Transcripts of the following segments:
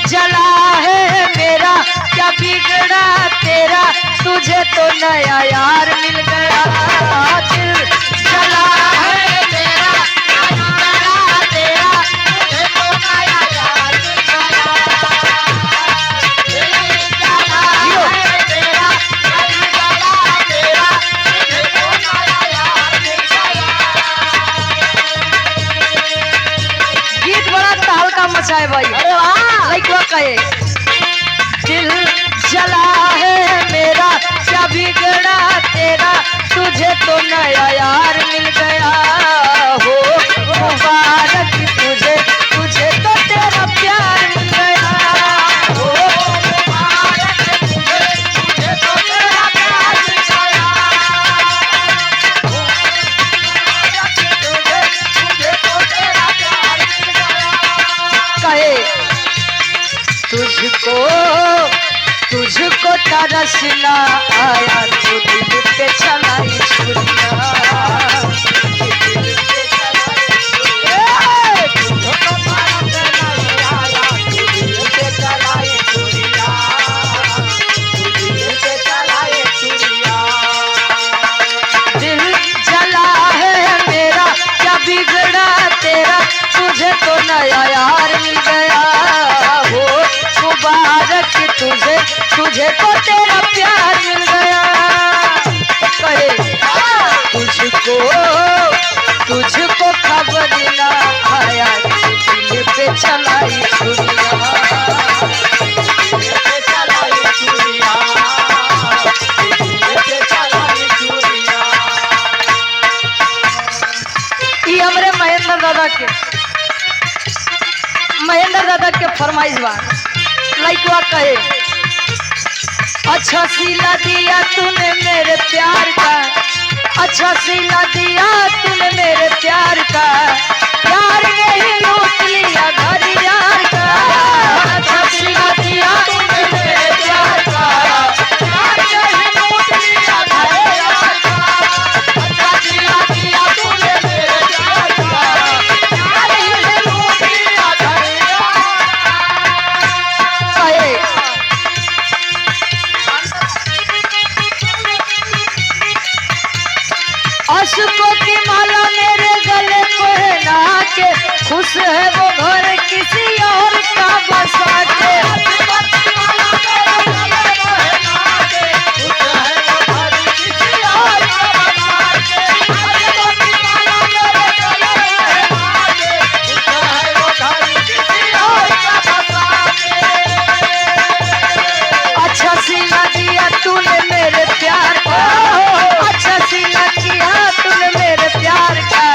जला है मेरा क्या बिगड़ा तेरा, तुझे तो नया यार मिल गया। दिल जला है मेरा क्या बिगड़ा तेरा, तुझे तो नया यार मिल गया। दिल जला है मेरा क्या बिगड़ा तेरा, तुझे तो नया यार मिल गया। गीत बड़ा ताल का मचाए भाई। अरे वाह लइकवा कहे दिल जला है मेरा क्या बिगड़ा तेरा, तुझे तो नया यार मिल गया। हो मुबारक तुझे, तुझे तो तेरा प्यार मिल गया। हो मुबारक तुझे, तुझे तो तेरा प्यार मिल गया। हो मुबारक तुझे, तुझे तो तेरा प्यार मिल गया। कहे तुझको तुझको तरसना आया तो दिल पे चलाई छुरिया। तुझको तरसना आया तो दिल पे चलाई छुरिया, दिल पे चलाई छुरिया। दिल जला है मेरा क्या बिगड़ा तेरा, तुझे तो नया यार मिल गया। हो मुबारक तुझे, तुझे तो तेरा प्यार मिल गया। कहे तुझको तुझको खबर ना आया, दिल पे चलाई छुरिया, दिल पे चलाई छुरिया, दिल पे चलाई छुरिया। ये हमरे महेंद्र दादा के फरमाइश बा। लइकवा कहे अच्छा सिला दिया तूने मेरे प्यार का, अच्छा सिला दिया तूने मेरे प्यार का, यार ने ही लूट लिया घर यार का। अच्छा सिला दिया तूने मेरे प्यार का, यार ने ही लूट लिया घर यार का। अच्छा सिला दिया तूने मेरे प्यार का, यार ने ही लूट लिया घर यार का। अशकों की माला मेरे गले पहना के, खुश है वो घर किसी और का बसा के। अच्छा सिला दिया तूने मेरे प्यार का, अच्छा सिला किया तूने मेरे प्यार का,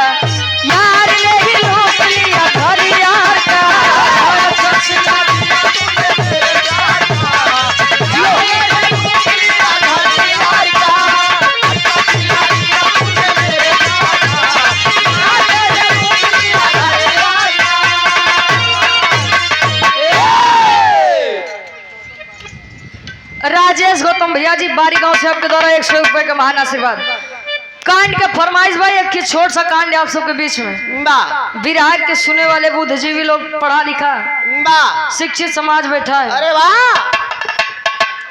यार ने ही लूट लिया घर यार का। अच्छा सिला दिया तूने मेरे प्यार का, यार ने ही लूट लिया घर यार का। अच्छा सिला दिया तूने मेरे प्यार का, यार ने ही लूट लिया घर यार का। राजेश गौतम भैया जी बारी गांव से आपके द्वारा 100 रुपए का महान आशीर्वाद। कांड के फरमाइश भाई एक की छोट सा कांड आप सबके बीच में। विराट के सुने वाले बुद्धिजीवी लोग, पढ़ा लिखा शिक्षित समाज बैठा है। अरे वाह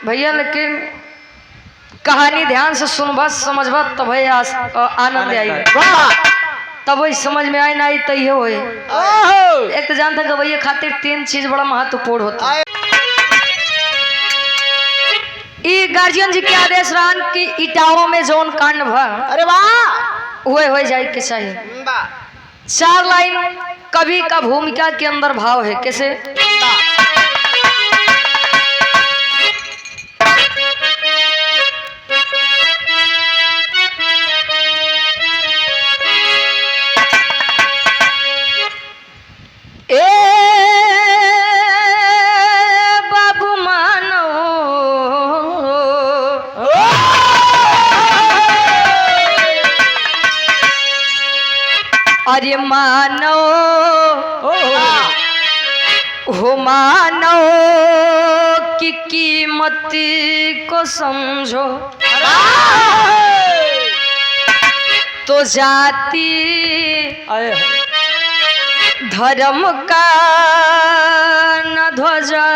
भैया लेकिन कहानी ध्यान से सुनबा समझबा तब आनंद आई, तब वही समझ में आए ना आई तो ये होए। एक तो जानता कि भैया खातिर 3 चीज बड़ा महत्वपूर्ण होता है। गार्जियन जी के आदेश रहन कि इटाओं में जोन कांड भा, अरे वाह हुए हो जाए के चाहिए। 4 लाइन कवि का भूमिका के अंदर भाव है। कैसे अरे मानो हो मानो की कीमत को समझो तो जाति धर्म का न ध्वजा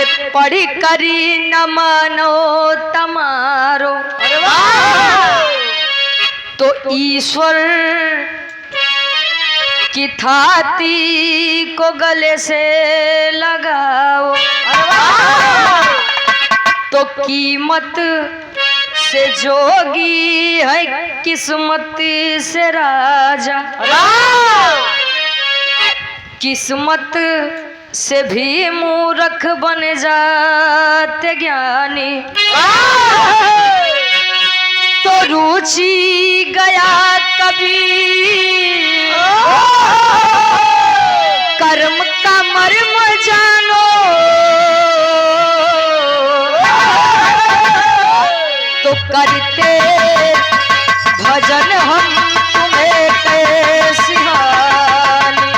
के पढ़ी करी न मानो तमारो। तो ईश्वर की थाती को गले से लगाओ। तो कीमत से जोगी है किस्मत से राजा। किस्मत से भी मूर्ख बन जाते ज्ञानी। तो रुचि गया कभी कर्म का मर्म जानो। तो करते भजन हम तुम्हें कैसी हानि।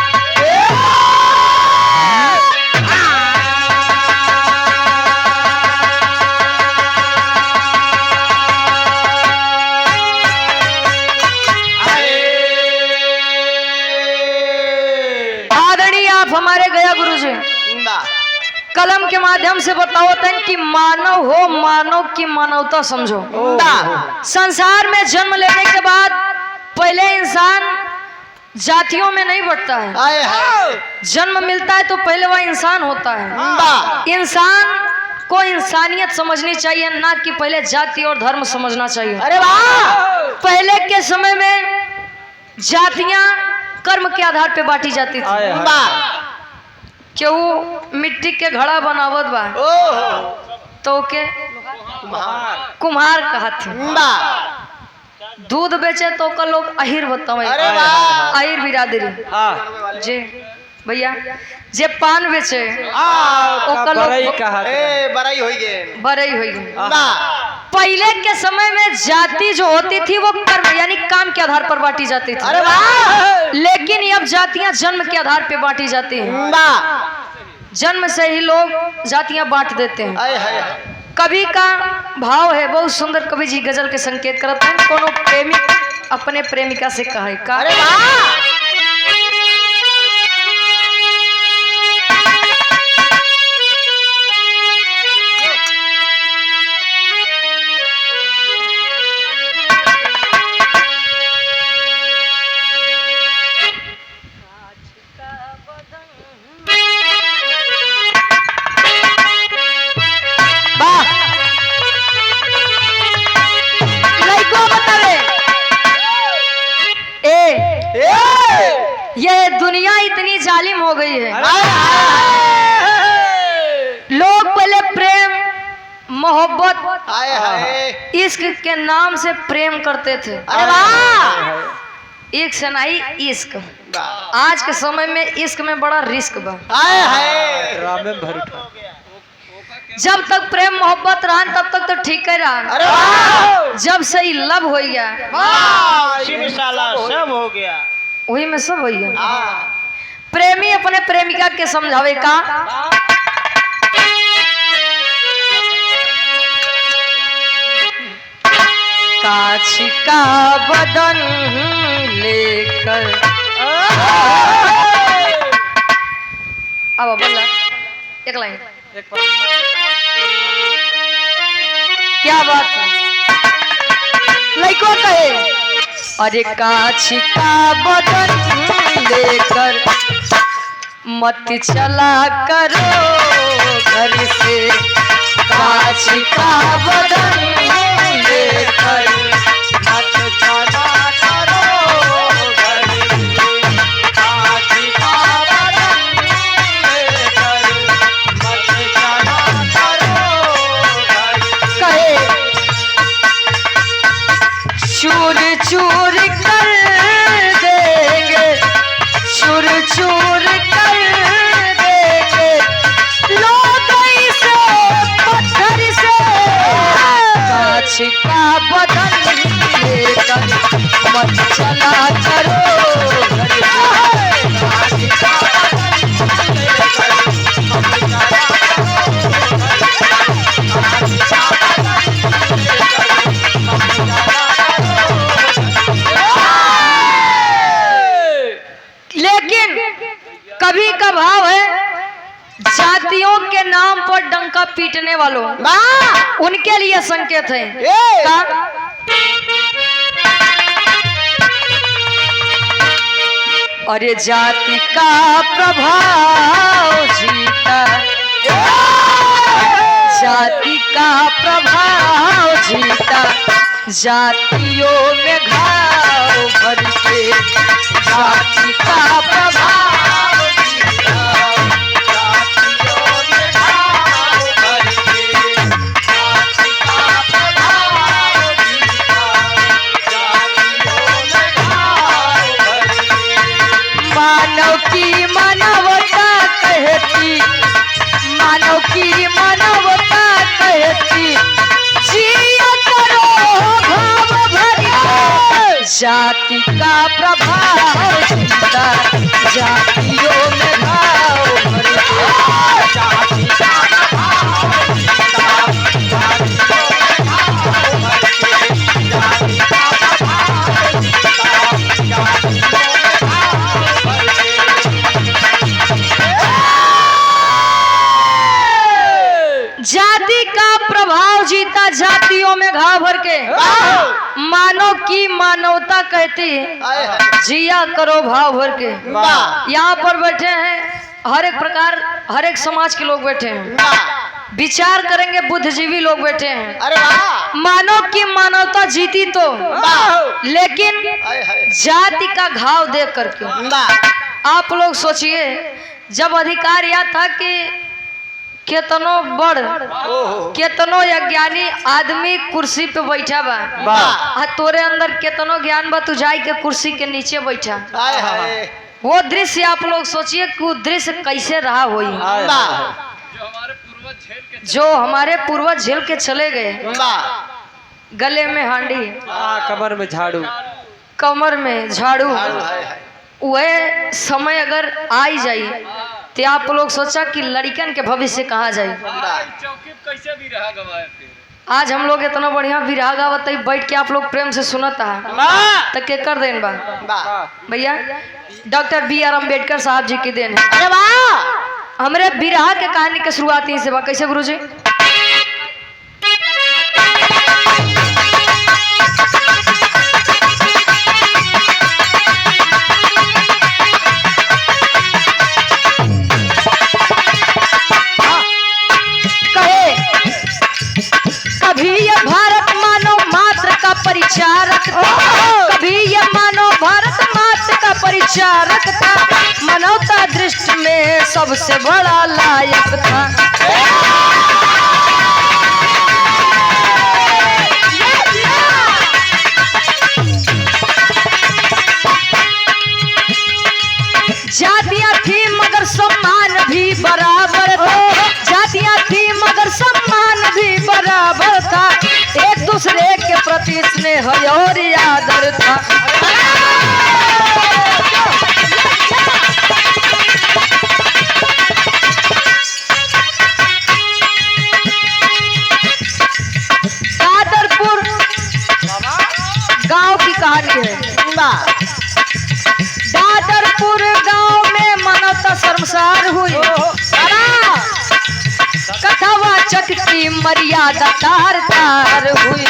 आदरणीय आप हमारे गया गुरु जी कलम के माध्यम से बताओ तन कि मानव हो, मानव की मानवता समझो। संसार में जन्म लेने के बाद पहले इंसान जातियों में नहीं बढ़ता है। जन्म मिलता है तो पहले वह इंसान होता है। इंसान को इंसानियत समझनी चाहिए, ना कि पहले जाति और धर्म समझना चाहिए। अरे वाह! पहले के समय में जातियां कर्म के आधार पे बांटी जाती थी। क्यों मिट्टी के घड़ा बनावत बा तो के कुम्हार कहते। दूध बेचे तो का लोग अहिर बतावे। अहिर बिरादरी जी भैया। जे पान बेचे ओका लोग बड़ाई होई गए। पहले के समय में जाति जो होती थी वो कर्म यानी काम के आधार पर बांटी जाती थी। अरे वाह! लेकिन अब जातियां जन्म के आधार पे बांटी जाती हैं। जन्म से ही लोग जातियां बांट देते हैं। कवि का भाव है बहुत सुंदर। कवि जी गजल के संकेत करते हैं। कोनो प्रेमी अपने प्रेमिका से कहे का। अरे वाह! ये दुनिया इतनी जालिम हो गई है। लोग पहले प्रेम मोहब्बत इश्क के नाम से प्रेम करते थे। अरे वाह! इश्क से नहीं इश्क। आज के समय में इश्क में बड़ा रिस्क बा। जब तक प्रेम मोहब्बत रहा तब तक तो ठीक है रहा। जब से ही लव हो गया सब हो गया। वही में सब हो गया। प्रेमी अपने प्रेमिका के समझावे का। काछ का बदन लेकर अब बोला एक लाइन। क्या बात है लड़को कहे। अरे काछ का बदन लेकर मत चला करो घर से। काछ का बदन लेकर मत चला करो घर से। काछ का बदन लेकर मत चला करो घर से। कहे चूर चूर कर देंगे, चूर चूर कर देंगे लोग इसे पत्थर से। काछ का बदन लेकर मत चला करो घर से। काछ का बदन लेकर मत चला करो घर से। लेकिन कभी का भाव है जातियों के नाम पर जूता पीटने वालों बा उनके लिए संकेत है। ए का अरे जाति का प्रभाव जीता, जाति का प्रभाव जीता, जातियों में घाव भर के, जाति का प्रभाव जीता, जातियों में घाव भर के, जाति का प्रभाव जीता, जातियों में घाव भर के। मानव की मानवता कहती, मानव की मानवता कहती, जिया करो भाव भर के, जाति का प्रभाव जीता, जातियों में भाव भर के, जाति का प्रभाव जीता, जातियों में भाव भर के, जाति का प्रभाव जीता, जातियों में भाव भर के। जाति का प्रभाव जीता, जातियों में घाव भर के, मानव की मानवता कहती है, जिया करो भाव भर के। यहाँ पर बैठे हैं हर एक प्रकार, हर एक समाज के लोग बैठे हैं, विचार करेंगे बुद्धिजीवी लोग बैठे हैं। अरे वाह मानव की मानवता जीती तो, लेकिन जाति का घाव देख करके आप लोग सोचिए, जब अधिकार यह था कि केतनो बड़ केतनो अज्ञानी आदमी कुर्सी पे बैठा बा, तोरे अंदर केतनो ज्ञान बा, तू जाई के कुर्सी के नीचे बैठा। वो दृश्य आप लोग सोचिए कि वो दृश्य कैसे रहा होई, जो हमारे पूर्वज झेल के चले गए। गले में हांडी, कमर में झाड़ू, कमर में झाड़ू, वह समय अगर आई जाई तो आप लोग सोचा कि लड़कन के भविष्य कहाँ जाई। आज हम लोग इतना बढ़िया बिरहा गावत बैठ के आप लोग प्रेम से सुनता है, तो के कर देन बा भैया, डॉक्टर B.R. अम्बेडकर साहब जी की देन है। अरे वाह हमरे बिरहा के कहानी के शुरुआत यहीं से बा। कैसे गुरुजी? कभी ये भारत मानव मात्र का परिचारक था, कभी ये मानव भारत मात्र का परिचारक था, मानवता दृष्टि में सबसे बड़ा लायक था। जातियां थी मगर सम्मान भी बराबर था, जातियां थी मगर सम्मान भी बराबर था, एक दूसरे के प्रति स्नेह और आदर था। दादरपुर गांव की कहानी है। दादरपुर गांव में मानवता शर्मसार हुई, कथावाचक की मर्यादा तार तार हुई।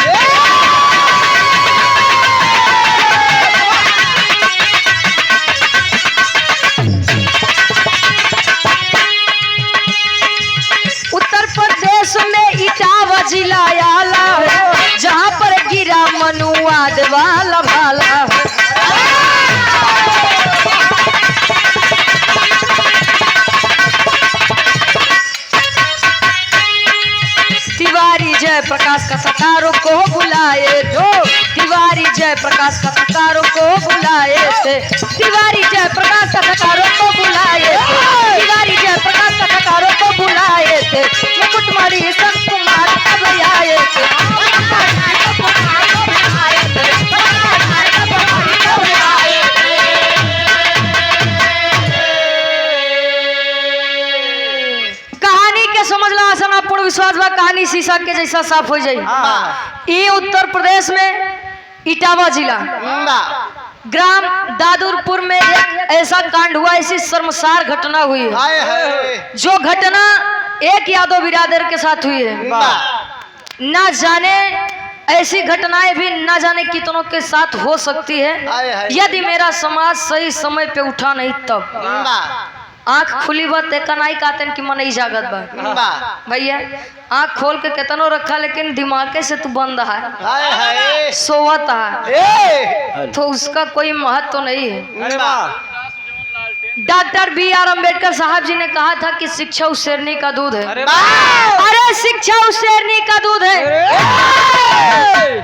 उत्तर प्रदेश में इटावा जिला आला है, जहाँ पर गिरा मनुवाद वाला भाला है। तिवारी जय प्रकाश का सतारों को बुलाए तो, तिवारी जय प्रकाश का सतारों को बुलाए थे, तिवारी जय प्रकाश का सतारों को बुलाए थे, तिवारी जय प्रकाश का सतारों को बुलाए थे, मुकुटमणि संत कुमार कब आए थे। कहानी के समझला आसन पूर्ण विश्वास बा, कहानी शीशा के जैसा साफ हो जाई। ये उत्तर प्रदेश में इटावा जिला ग्राम दादुरपुर में एक ऐसा कांड हुआ, ऐसी शर्मसार घटना हुई है, जो घटना एक यादव बिरादर के साथ हुई है। ना जाने ऐसी घटनाएं भी ना जाने कितनों के साथ हो सकती है यदि मेरा समाज सही समय पे उठा नहीं तब। आँख खुली बात नहीं कहते कि मन ही जागत बा भैया। आँख खोल के कितनों रखा लेकिन दिमाग से तू बंद है सोवत है तो उसका कोई महत्व तो नहीं है। Doctor B.R. अम्बेडकर साहब जी ने कहा था कि शिक्षा उस शेरनी का दूध है। अरे शिक्षा उस शेरनी का दूध है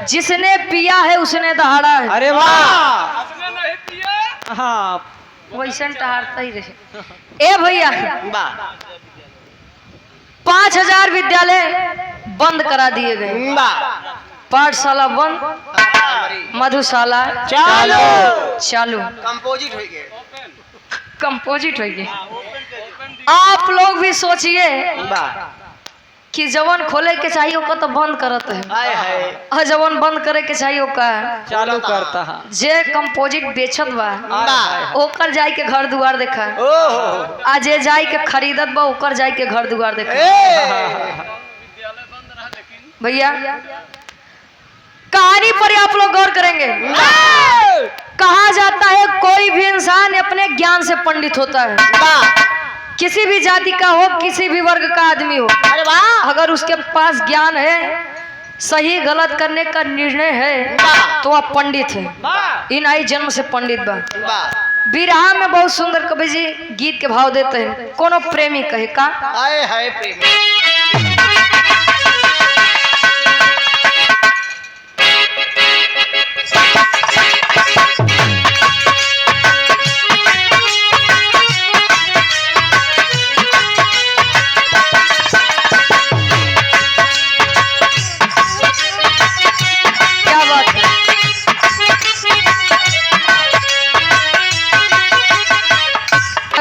जिसने पिया है उसने दहाड़ा है। अरे वाह हाँ वैसे टहारता ही रहे। ए भैया 5000 विद्यालय बंद करा दिए गए। पाठशाला बंद, मधुशाला चालू, कंपोजिट हो गए। आप लोग भी सोचिए कि जवन खोले के चाहिए ओका तो बंद करत है और जवन बंद करे के चाहिए ओका चालू करता है। जे कंपोजिट बेचत बा ओकर जाई के घर दुआर देखा आ जे जाई के खरीदत बा ओकर जाई के घर दुआर देखा। भैया कहानी पर आप लोग गौर करेंगे। कहा जाता है कोई भी इंसान अपने ज्ञान से पंडित होता है। किसी भी जाति का हो, किसी भी वर्ग का आदमी हो, अगर उसके पास ज्ञान है, सही गलत करने का निर्णय है तो वह पंडित है। इन आई जन्म से पंडित बा। विरहा में बहुत सुंदर कवि जी गीत के भाव देते हैं। कोनो प्रेमी कहे का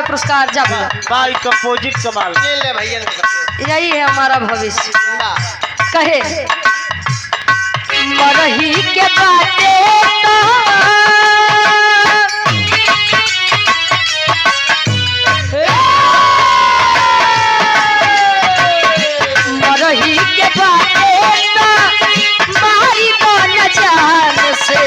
पुरस्कार जा भाई कंपोजिट कमाल यही है हमारा भविष्य। कहे मरही के मरही के मारी तो न जान से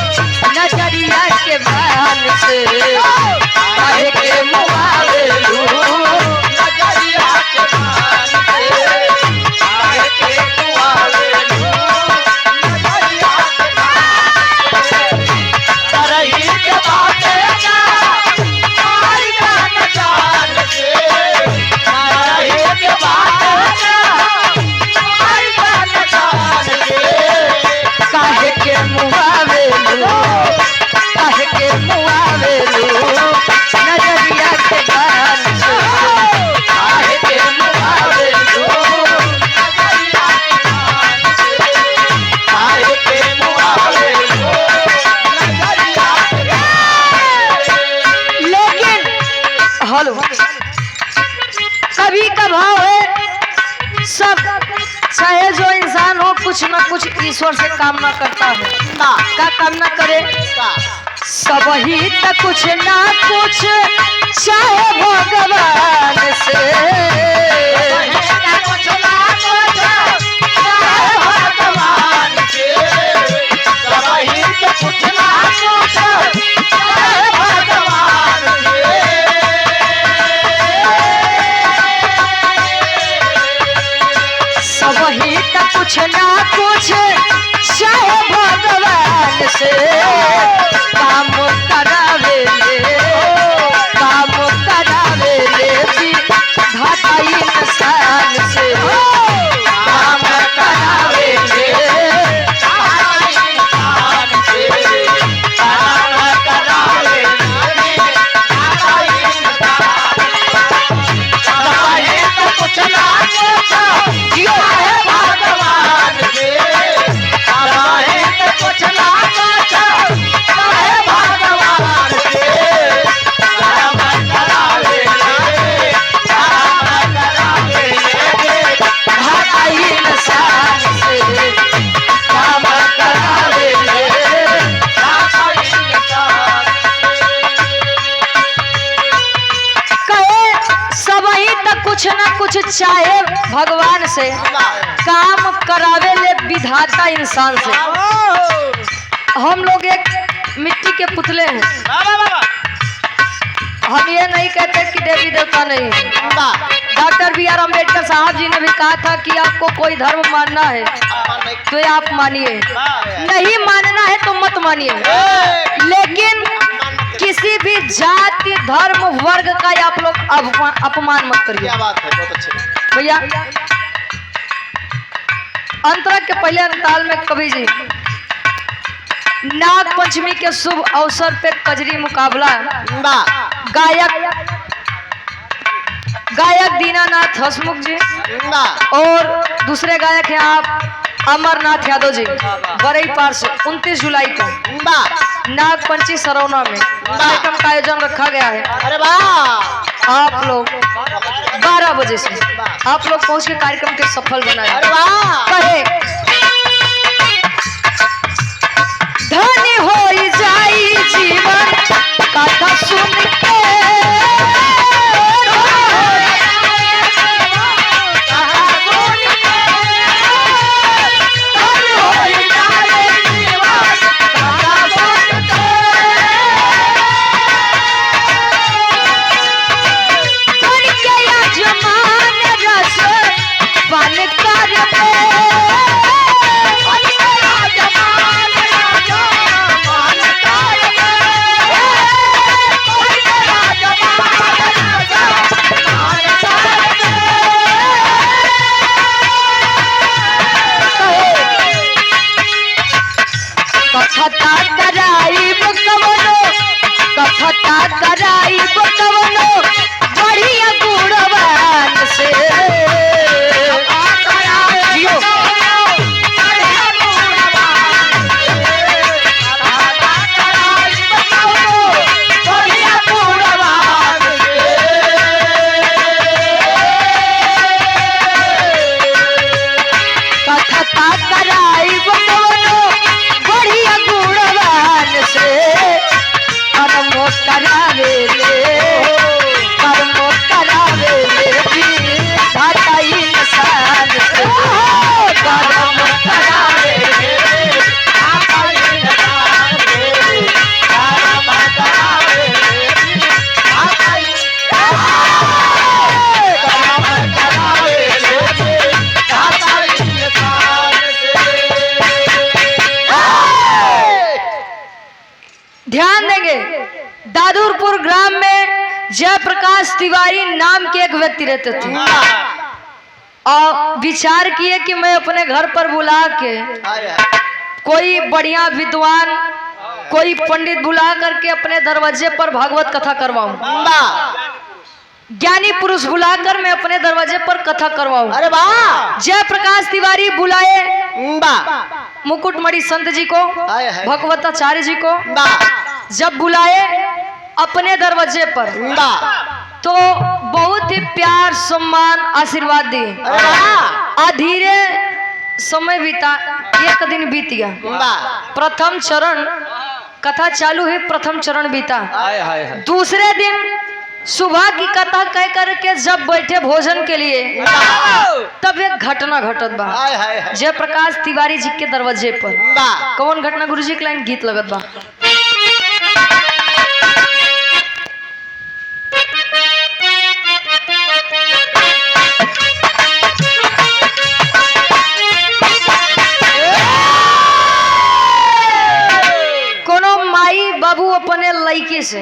नजरिया के बान से काहे के मुआवेलू नजरिया के बान से काहे के मुआवेलू नजरिया के बान से करही के बाते ना मारी का न जान से करही के बाते ना मारी का न जान से काहे के मुआवेलू काहे के मुआवेलू नजरिया के बान से काहे के मुआवेलू नजरिया के बान से काहे के मुआवेलू नजरिया के। लेकिन हेलो कभी का भाव है सब चाहे जो इंसान हो कुछ न कुछ ईश्वर से कामना करता है। का कामना करे सब ही तक कुछ ना कुछ चाहे भगवान से भगवान से सब ही तक कुछ ना कुछ चाहे भगवान से सब ही तक कुछ ना कुछ चाहे भगवान से काम करावे ले भी घाटाई इंसान से काम करावे ले घाटाई इंसान से काम करावे ले घाटाई इंसान से कुछ ना कुछ चाहे भगवान से, काम करावे ले विधाता इंसान से। हम लोग एक मिट्टी के पुतले हैं। हम ये नहीं कहते कि देवी देवता नहीं है। डॉक्टर बी आर अम्बेडकर साहब जी ने भी कहा था कि आपको कोई धर्म मानना है तो आप मानिए, नहीं मानना है तो मत मानिए, लेकिन किसी भी जाति धर्म वर्ग का आप लोग अपमान मत करिए। भैया अंतरा के पहले अंताल में कवि जी नाग पंचमी के शुभ अवसर पे कजरी मुकाबला गायक दीनानाथ हसमुख जी और दूसरे गायक हैं आप अमरनाथ यादव जी बरई पार से 29 जुलाई को नाग पंचमी सरौना में कार्यक्रम का आयोजन रखा गया है। अरे वाह, आप लोग 12 बजे से आप लोग पहुंच के कार्यक्रम के सफल बनाए। अरे वाह, कहे धनी हो जाई जीवन कथा सुन के, बढ़िया गुणवान से ध्यान देंगे। दादुरपुर ग्राम में जयप्रकाश तिवारी नाम के एक व्यक्ति रहते थे और विचार किए कि मैं अपने घर पर बुला के कोई बढ़िया विद्वान कोई पंडित बुला करके अपने दरवाजे पर भागवत कथा करवाऊं, ज्ञानी पुरुष बुलाकर मैं अपने दरवाजे पर कथा करवाऊं। अरे वाह, जयप्रकाश तिवारी बुलाए मुकुटमणि संत जी को, भगवताचार्य जी को। जब बुलाए अपने दरवाजे पर तो बहुत ही प्यार सम्मान आशीर्वाद दिए। धीरे समय बीता, एक दिन बीत गया, प्रथम चरण कथा चालू है, प्रथम चरण बीता। दूसरे दिन सुबह की कथा कह करके जब बैठे भोजन के लिए तब एक घटना घटत बा जयप्रकाश तिवारी जी के दरवाजे पर। कौन घटना? गुरुजी के लाइन गीत लगत बा। कोनो माई बाबू अपने लड़की से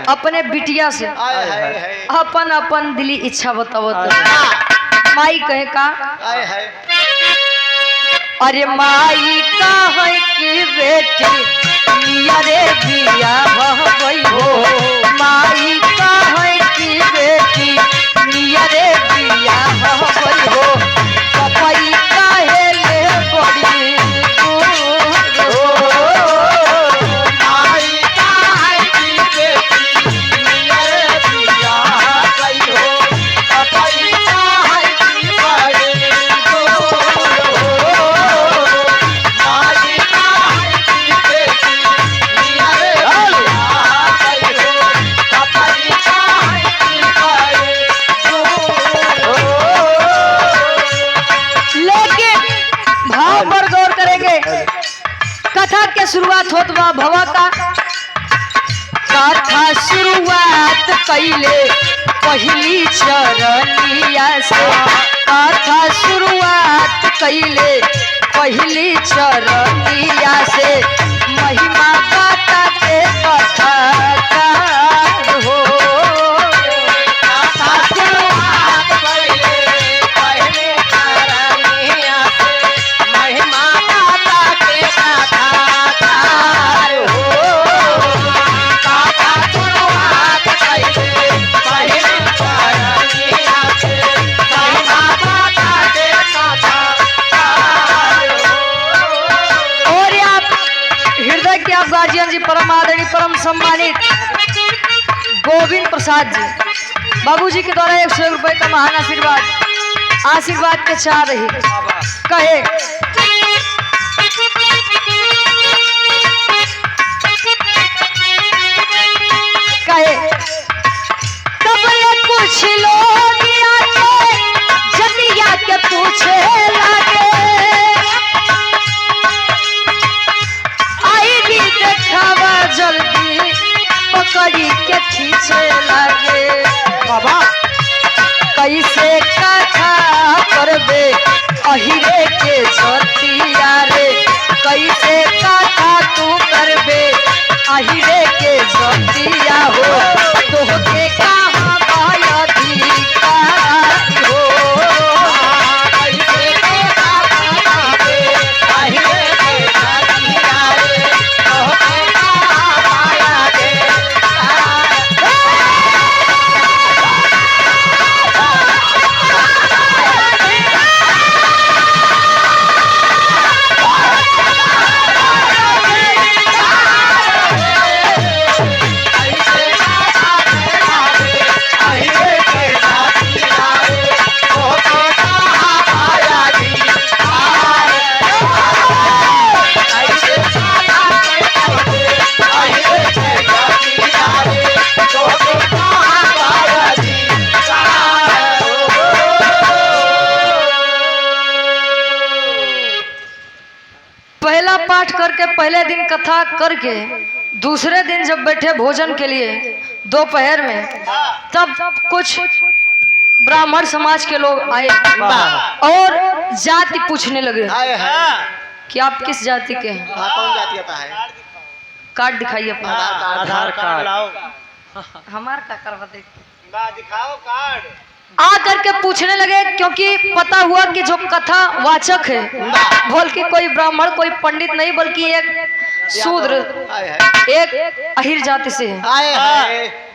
अपने बिटिया से अपन अपन दिली इच्छा बतावत। माई कहे का, अरे माई का है कि बेटी मिया रे बिया भई हो, माई का है कि बेटी मिया रे बिया भई हो, पपई का है ले बड़ी कैले पहली चरनिया से कथा शुरुआत कैले पहली चरनिया से महिमा गाता के कथाकार हो कथा शुरुआत पहले पहले चरनिया से महिमा गाता के कथाकार हो कथा शुरुआत पहले पहले चरनिया से महिमा गाता के कथाकार हो। और आप हृदय के आप गार्जियन जी परम आदरणीय परम सम्मानित गोविंद प्रसाद जी बाबूजी के द्वारा 100 रुपए का महान आशीर्वाद के चाह रही कहे कबले कुछ लोग आके जतिया के पूछे लागे आई भी देखावा जल्दी पकड़ी के खींचे लागे बाबा कैसे कथा करबे अहिरे के जतिया रे कैसे कथा तू करबे अहिरे के जतिया हो तोहके कहाँ पाय अधिकार हो कैसे कथा करबे अहिरे के जतिया रे तोहके कहाँ पाय पहला पाठ करके पहले दिन कथा करके दूसरे दिन जब बैठे भोजन के लिए दोपहर में तब कुछ ब्राह्मण समाज के लोग आए और जाति पूछने लगे कि आप किस जाति के हैं। कौन जाति आता है? कार्ड दिखाइए अपना। आधार कार्ड हमार का करवा दे दिखाओ कार्ड। आ करके पूछने लगे क्योंकि पता हुआ कि जो कथा वाचक है बोल कि कोई ब्राह्मण कोई पंडित नहीं बल्कि एक शूद्र एक अहिर जाति से है।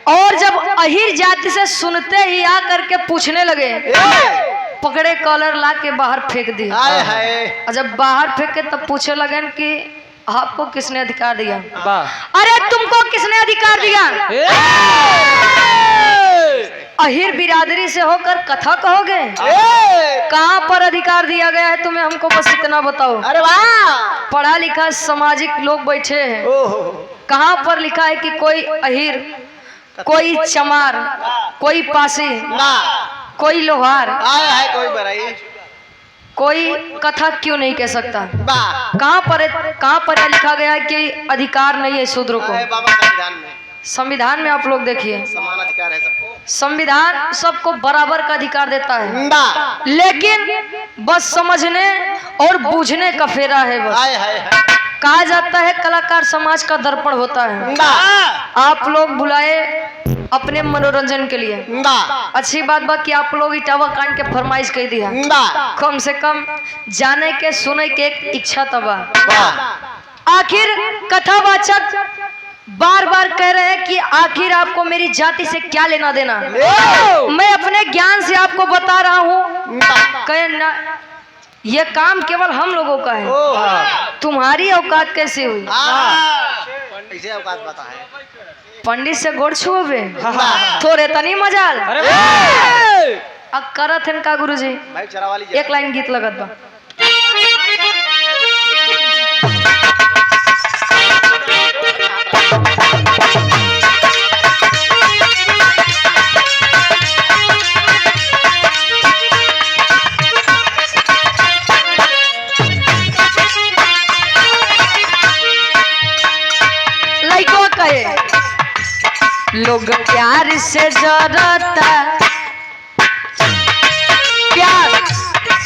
और जब अहिर जाति से सुनते ही आ करके पूछने लगे पकड़े कॉलर ला के बाहर फेंक दी और जब बाहर फेंक के तब पूछने लगे कि आपको किसने अधिकार दिया। अरे तुमको किसने अधिकार दिया? अहिर बिरादरी से होकर कथा कहोगे? कहाँ पर अधिकार दिया गया है तुम्हें? हमको बस इतना बताओ। अरे वाह, पढ़ा लिखा सामाजिक लोग बैठे हैं, कहाँ पर लिखा है कि कोई अहिर, कोई चमार, कोई पासी, कोई लोहार, कोई बराई, कोई कथा क्यों नहीं कह सकता? कहाँ पर लिखा गया है कि अधिकार नहीं है शूद्र को? बाबा संविधान में। संविधान में आप लोग देखिए समान अधिकार है सबको। संविधान सबको बराबर का अधिकार देता है, लेकिन बस समझने और बूझने का फेरा है। बस कहा जाता है कलाकार समाज का दर्पण होता है। आप लोग बुलाए अपने मनोरंजन के लिए, अच्छी बात बा कि आप लोग इटावा कांड के फरमाइश कह दिया, कम से कम जाने के सुने के एक इच्छा तबा। आखिर कथावाचक बार बार कह रहे हैं कि आखिर आपको मेरी जाति से क्या लेना देना? मैं अपने ज्ञान से आपको बता रहा हूँ, कहे ना ये काम केवल हम लोगों का है, तुम्हारी औकात कैसे हुई? कैसे औकात बता है? पंडित से गोड़ छुओगे थोड़े तनी मजाल अब करत हैं का गुरुजी? भाई चरावाली एक लाइन गीत लगत बा। लोग प्यार से जरता, प्यार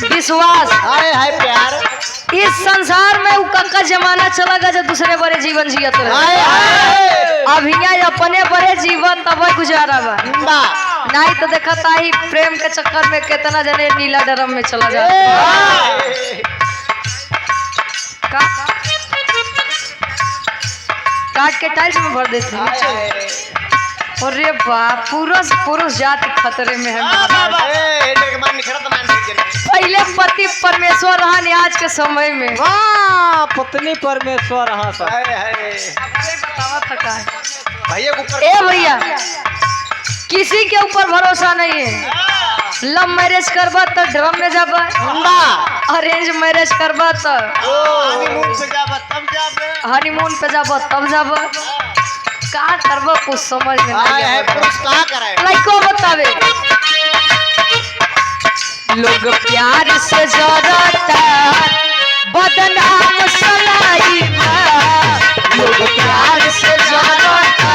विश्वास। हाय हाय प्यार। इस संसार में वो कक्का जमाना चला गया जो दूसरे बड़े जीवन जियत हाय रहे। हाय। अब यहाँ अपने बड़े जीवन तब गुजारा बा, बा। नहीं तो देखा ताही प्रेम के चक्कर में कितना जने नीला ड्रम में चला जा। काट के टाइल्स में भर देते हैं। हाय हाय। अरे वाह, पुरुष पुरुष जाति खतरे में है। पहले पति परमेश्वर रहा, आज के समय में वाह पत्नी परमेश्वर हाँ सब। बतावा था का है। भैया ऊपर ए भैया, किसी के ऊपर भरोसा नहीं है। लव मैरिज करबा तो ड्रम में जाबा, अरेंज मैरिज करबा तो हनीमून पे जाबा तब जाबा। का करबा कुछ समझ में नहीं आवे। लाइको बतावे, लोग प्यार से जरता बदनाम सलाई बा। लोग प्यार से जरता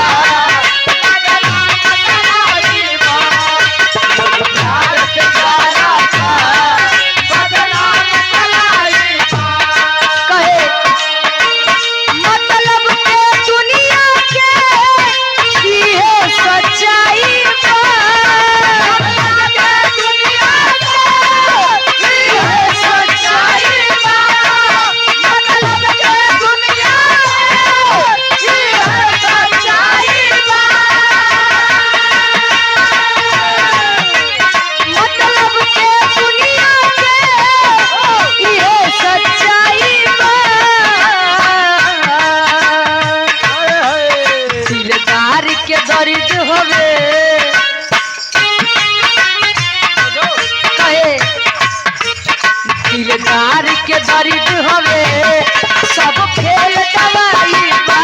के दरिद हवे सब खेल दवाई बा।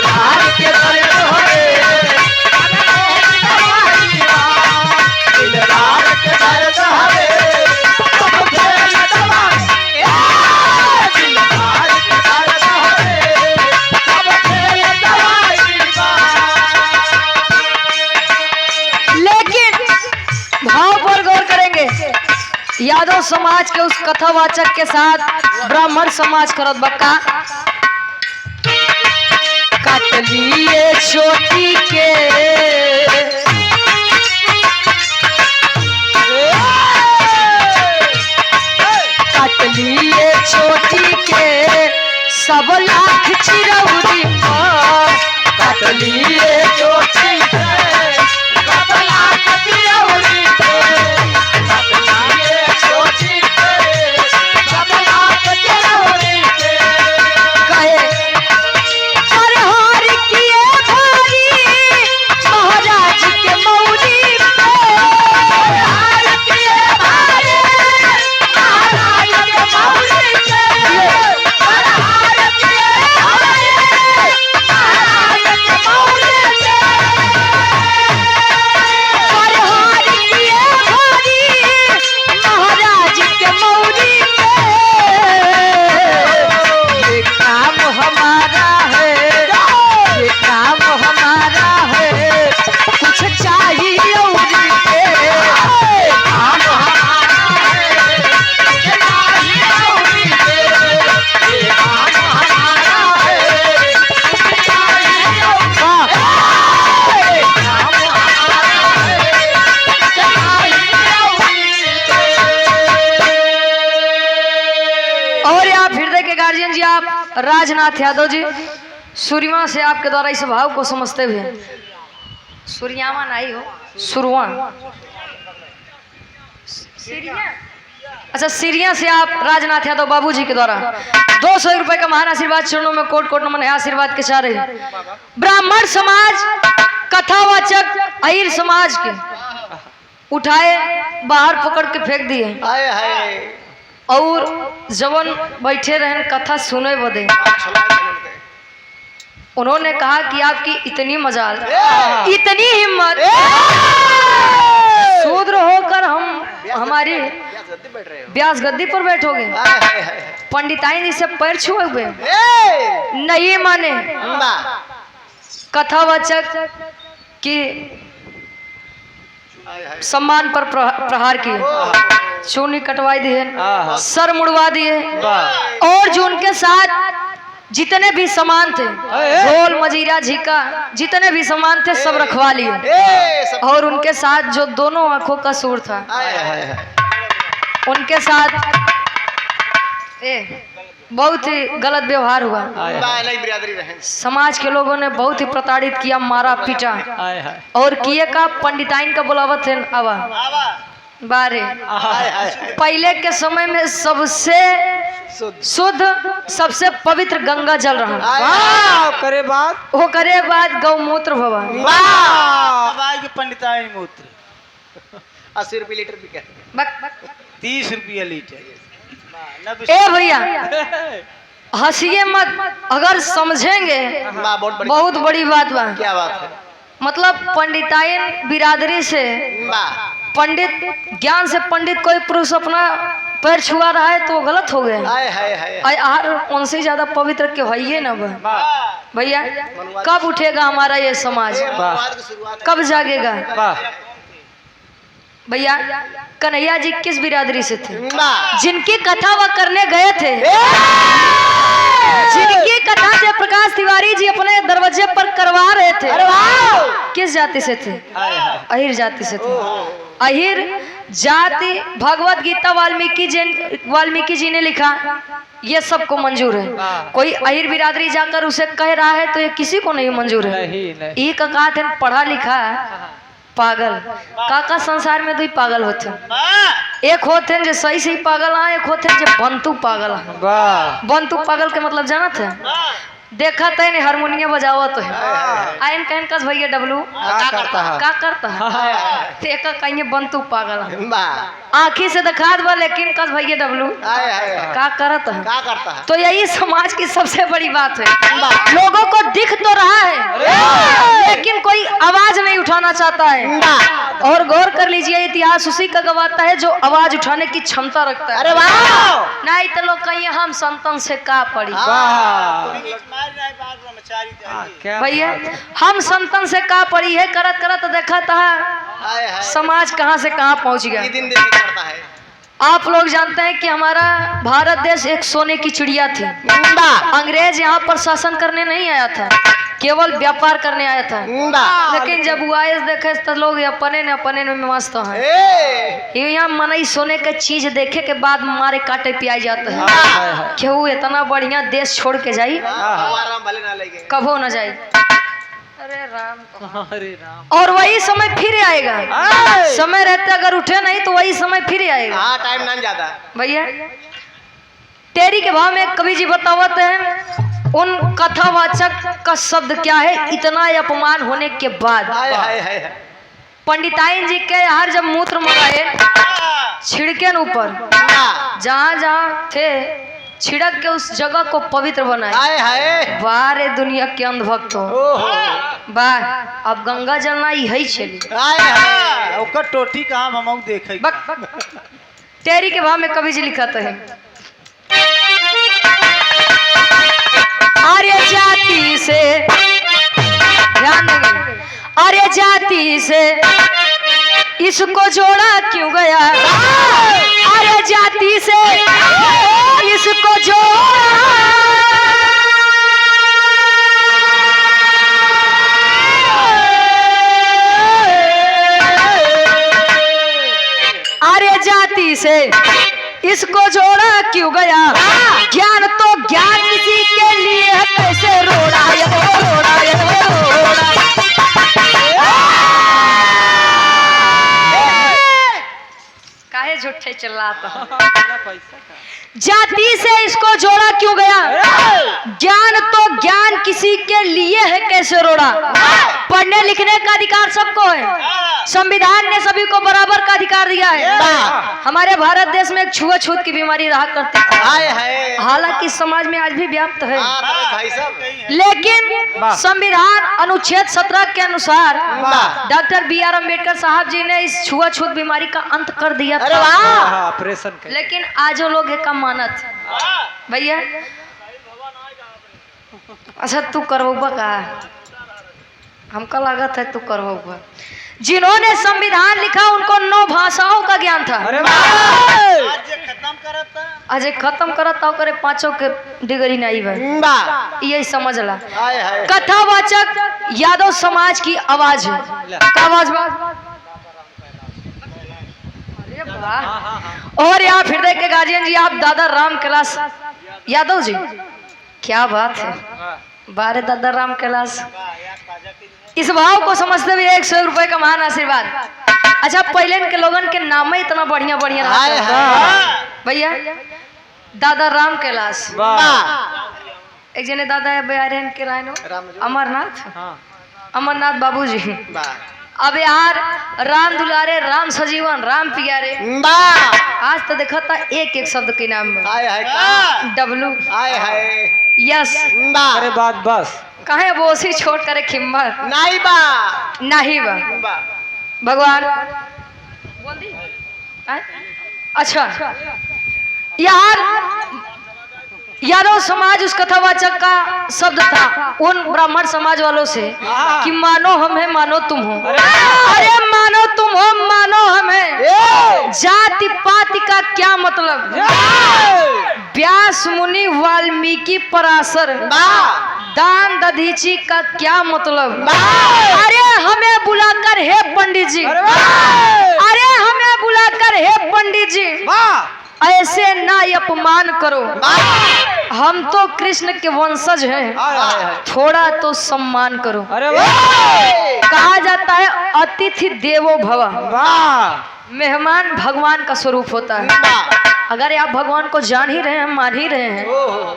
धार के दरिद हवे धार के दरिद हवे सब खेल दवाई। धार के दरिद हवे सब खेल दवाई बा। लेकिन भाव पर गौर करेंगे, यादव समाज के उस कथावाचक के साथ ब्राह्मण समाज करत बक्का। काट लिए चोटी के काट लिए चोटी के सब लाख चिरौरी काट लिए चोटी के सब लाख चिरौरी राजनाथ यादव जी सूर्यवा से आपके द्वारा इस भाव को समझते हुए, सूर्यावा नहीं हो सुरवा, अच्छा सीरिया से आप राजनाथ यादव बाबू जी के द्वारा 200 रुपए का महान आशीर्वाद चरणों में कोट कोट नमन आशीर्वाद के चाह रहे। ब्राह्मण समाज कथावाचक अहिर समाज के उठाए बाहर पकड़ के फेंक दिए और जवन बैठे रहे कथा सुने बदे उन्होंने कहा कि आपकी इतनी मजाल, इतनी हिम्मत, शूद्र होकर हम हमारी व्यास गद्दी पर बैठोगे, पंडिताइन जी से पैर छुए हुए नहीं माने। कथावाचक की सम्मान पर प्रहार किए, चूनी कटवाई दिए, सर मुड़वा दिए, और जो उनके साथ जितने भी सामान थे, ढोल मजीरा झीका जितने भी सामान थे सब रखवा लिए। और उनके साथ जो दोनों आंखों का सूर था, उनके साथ बहुत ही गलत व्यवहार हुआ। समाज के लोगों ने बहुत ही प्रताड़ित किया, मारा पीटा, और किए का पंडिताइन का बुलावत है आवा बारे। पहले के समय में सबसे शुद्ध सबसे पवित्र गंगा जल रहा, करे बात वो करे बाद गौमूत्र भवा, पंडिताइन मूत्र 80 रुपये लीटर बिका, 30 रुपया लीटर। ए भैया हंसिए मत, अगर समझेंगे बहुत बड़ी बात बा। क्या बात है? मतलब पंडिताइन बिरादरी से पंडित ज्ञान से पंडित कोई पुरुष अपना पैर छुआ रहा है तो गलत हो गए। उनसे ज्यादा पवित्र क्यों है ये ना भैया। कब उठेगा हमारा ये समाज, कब जागेगा भैया? कन्हैया जी किस बिरादरी से थे? जिनकी कथा वह करने गए थे, जिनकी कथा जयप्रकाश तिवारी जी अपने दरवाजे पर करवा रहे थे, किस जाति से थे? अहिर जाति से थे। अहिर जाति भगवत गीता वाल्मीकि जी ने लिखा, ये सबको मंजूर है। कोई अहिर बिरादरी जाकर उसे कह रहा है तो ये किसी को नहीं मंजूर है। ये कहा थे पढ़ा लिखा पागल, काका संसार में दो ही पागल होते, एक होते हैं जो सही सही पागल है, एक होते हैं जो बंतु पागल है। बंतु पागल के मतलब जाना थे? देखा था नहीं हारमोनियम बजावा तो है आयन कहन कस भैया डब्लू का करता है देखा कहीं बंतु पागल आँखी से दिखा दबा, लेकिन कस भैया डब्लू का करता है। तो यही समाज की सबसे बड़ी बात है। लोगों को दिख तो रहा है लेकिन कोई आवाज नहीं उठाना चाहता है। और गौर कर लीजिए, इतिहास उसी का गवाता है जो आवाज उठाने की क्षमता रखता है। अरे वाह! नहीं तो लोग कहीं हम संतन से का पड़ी भैया, हम संतन से का पड़ी है, करत करत देखा था समाज कहां से कहां पहुंच गया। आप लोग जानते हैं कि हमारा भारत देश एक सोने की चिड़िया थी। अंग्रेज यहाँ पर शासन करने नहीं आया था, केवल व्यापार करने आया था। लेकिन जब वो आए देखे तो लोग अपने में मस्त हैं। यहाँ मनई सोने का चीज देखे के बाद मारे काटे पिया जाता है। क्यों इतना बढ़िया देश छोड़ के जाई, कबो न जाई। अरे राम। और वही समय फिर आएगा। समय रहते अगर उठे नहीं तो वही समय फिर आएगा। टाइम नहीं जाता भैया। तेरी के भाव में कवि जी बतावत हैं, उन कथावाचक का शब्द क्या है, इतना अपमान होने के बाद पंडिताइन जी के हर जब मूत्र मंगाए छिड़के ऊपर, जहाँ जहाँ थे छिड़क के उस जगह को पवित्र बनाए। बारे दुनिया के अंधभक्त हो बार, अब गंगा जलना यही चली। ओकर टोटी कहाँ हम देखे। तेरी के भाव में कवि जी लिखा है, अरे जाति से ध्यान देंगे, अरे जाति से इसको जोड़ा क्यों गया, अरे जाति से इसको जोड़ा, अरे जाति से इसको जोड़ा क्यों गया, ज्ञान तो ज्ञान किसी के लिए है, कैसे रोड़ा ये रोड़ा ये रोड़ा। काहे झूठे चिल्लाता, जाति से इसको जोड़ा क्यों गया, ज्ञान तो ज्ञान किसी के लिए है, कैसे रोड़ा। पढ़ने लिखने का अधिकार सबको है, संविधान ने सभी को बराबर का अधिकार दिया है। हमारे भारत देश में एक छुआछूत की बीमारी रहा करती है, हालांकि समाज में आज भी व्याप्त है। लेकिन संविधान अनुच्छेद 17 के अनुसार डॉक्टर BR अम्बेडकर साहब जी ने इस छुआछूत बीमारी का अंत कर दिया था। लेकिन आज वो लोग है का मानत भैया। अच्छा तू करवा का हमका लागत है तू करवा। जिन्होंने संविधान लिखा उनको 9 भाषाओं का ज्ञान था। अरे आज ये खत्म करता आज एक खत्म करता हो करे 5 के डिग्री नहीं भाई, बा यही समझ ला। हाय हाय कथावाचक यादव समाज की आवाज है। क्या आवाज बा? अरे वाह। और यहाँ हृदय के गार्जियन जी आप दादा राम कैलाश यादव जी, क्या बात है, बारे दादा राम कैलाश। इस भाव को समझते हुए 100 रुपए का महान आशीर्वाद। अच्छा पहले के लोगन के नाम ही इतना बढ़िया बढ़िया हाय रहता हाय भैया। दादा राम कैलाश, बा एक जने दादा है बिहार के रायनो अमरनाथ, अमरनाथ बाबू जी। बा अब यार राम दुलारे, राम सजीवन, राम पियारे। बा आज तो देखा था एक एक शब्द के नाम में हाय हाय का डब्लू, हाय हाय यस, बा अरे बात बस। कहे बोसी छोड़ करे खिम्मत नहीं बा नहीं बा बा भगवान बोल दी। आय? अच्छा यार यादव समाज उस कथावाचक का शब्द था उन ब्राह्मण समाज वालों से कि मानो हम है मानो तुम हो। अरे मानो तुम हो मानो हम है, जाति पाति का क्या मतलब। व्यास मुनि वाल्मीकि पराशर दान दधीची का क्या मतलब। अरे हमें बुलाकर हे पंडित जी, अरे हमें बुलाकर हे पंडित जी ऐसे ना अपमान करो, हम तो कृष्ण के वंशज हैं, थोड़ा तो सम्मान करो। अरे वाह कहा जाता है अतिथि देवो भव, वाह। मेहमान भगवान का स्वरूप होता है। अगर आप भगवान को जान ही रहे हैं, मान ही रहे हैं,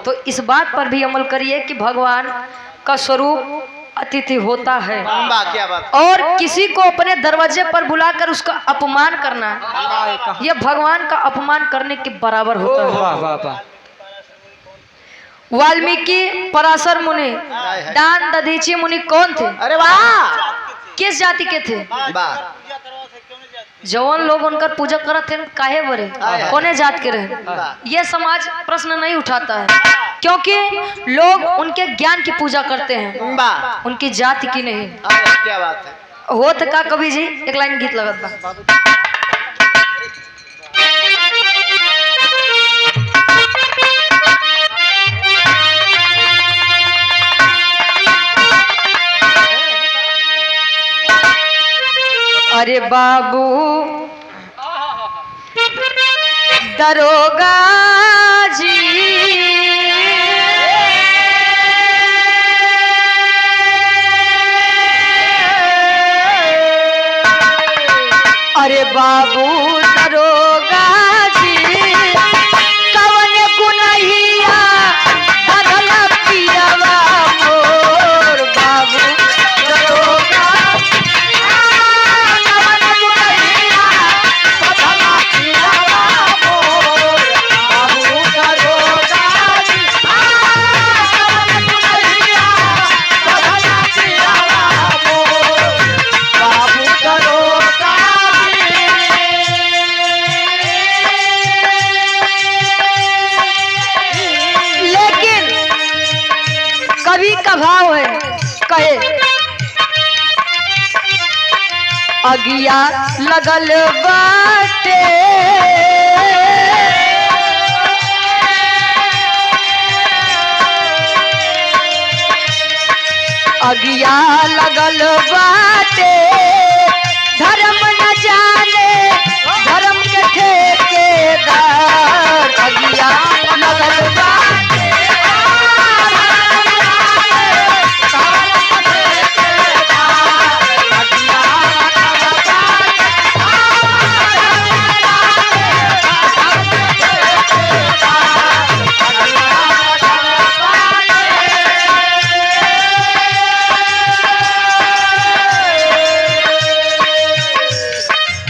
तो इस बात पर भी अमल करिए कि भगवान का स्वरूप अतिथि होता है। बा क्या बात और किसी को अपने दरवाजे पर बुलाकर उसका अपमान करना, यह भगवान का अपमान करने के बराबर होता है। वाह वाह वाह। वाल्मीकि पराशर मुनि, दान दधीची मुनि कौन थे, अरे वाह किस जाति के थे। बा जवन लोग उनका पूजा करत थे काहे बरे, कोने जात के रहे, ये समाज प्रश्न नहीं उठाता है, क्योंकि लोग उनके ज्ञान की पूजा करते हैं, बा उनकी जाति की नहीं। हाय क्या बात है होत का कवि जी एक लाइन गीत लगत बा। अरे बाबू दरोगा जी अरे बाबू दरोगा जी कवन गुनहिया धरला पियावा मोर बाबू दरोगा कवन गुनहिया धरला पियावा मोर बाबू दरोगा जी कवन गुनहिया धरला पियावा मोर बाबू दरोगा लेकिन कवि का भाव है, कहे अगिया लगल बाटे अगिया लगल बाटे धर्म न जाने धर्म के ठेकेदार अगिया लगल बाटे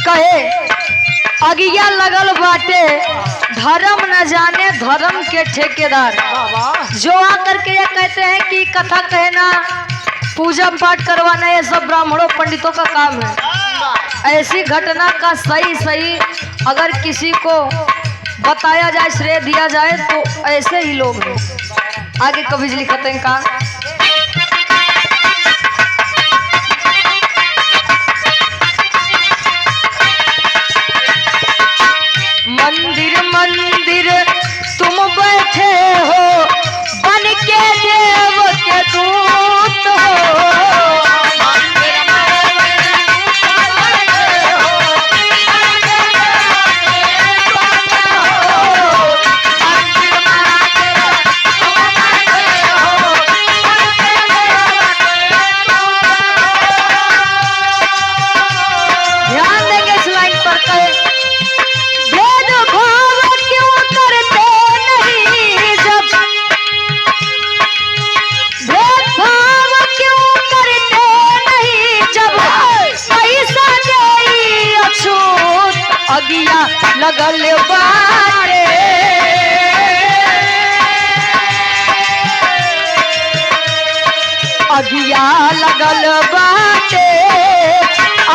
कहे अगिया लगल बाटे धर्म न जाने धर्म के ठेकेदार, जो आकर के ये कहते हैं कि कथा कहना पूजा पाठ करवाना ये सब ब्राह्मणों पंडितों का काम है। ऐसी घटना का सही सही अगर किसी को बताया जाए, श्रेय दिया जाए, तो ऐसे ही लोग हैं। आगे कवि जी लिखते हैं का लगल बाटे अगिया लगल बाटे